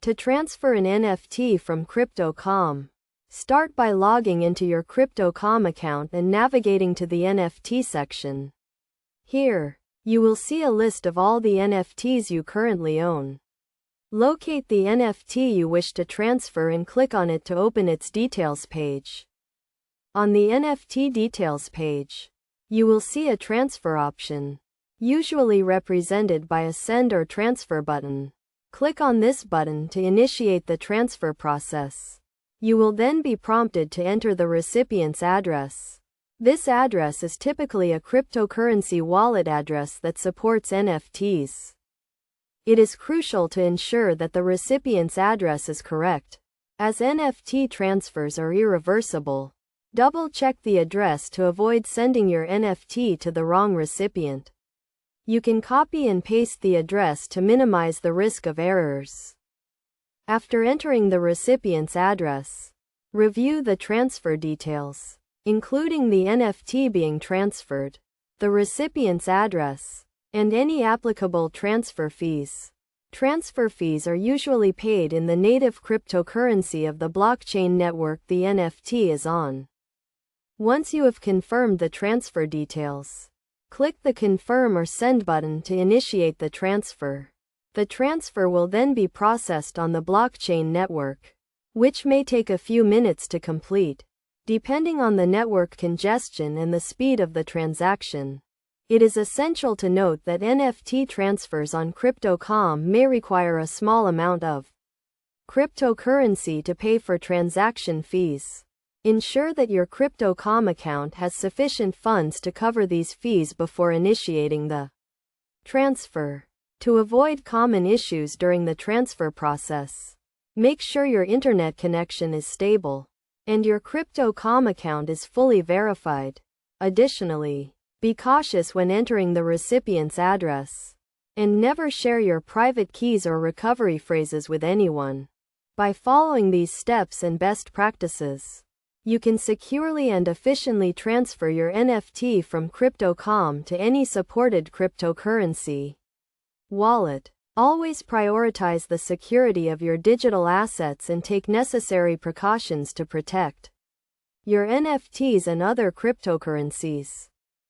To transfer an NFT from Crypto.com, start by logging into your Crypto.com account and navigating to the NFT section. Here, you will see a list of all the NFTs you currently own. Locate the NFT you wish to transfer and click on it to open its details page. On the NFT details page, you will see a transfer option, usually represented by a send or transfer button. Click on this button to initiate the transfer process. You will then be prompted to enter the recipient's address. This address is typically a cryptocurrency wallet address that supports NFTs. It is crucial to ensure that the recipient's address is correct, as NFT transfers are irreversible. Double-check the address to avoid sending your NFT to the wrong recipient. You can copy and paste the address to minimize the risk of errors. After entering the recipient's address, review the transfer details, including the NFT being transferred, the recipient's address, and any applicable transfer fees. Transfer fees are usually paid in the native cryptocurrency of the blockchain network the NFT is on. Once you have confirmed the transfer details, click the Confirm or Send button to initiate the transfer. The transfer will then be processed on the blockchain network, which may take a few minutes to complete, depending on the network congestion and the speed of the transaction. It is essential to note that NFT transfers on Crypto.com may require a small amount of cryptocurrency to pay for transaction fees. Ensure that your Crypto.com account has sufficient funds to cover these fees before initiating the transfer. To avoid common issues during the transfer process, make sure your internet connection is stable and your Crypto.com account is fully verified. Additionally, be cautious when entering the recipient's address, and never share your private keys or recovery phrases with anyone. By following these steps and best practices, you can securely and efficiently transfer your NFT from Crypto.com to any supported cryptocurrency wallet. Always prioritize the security of your digital assets and take necessary precautions to protect your NFTs and other cryptocurrencies.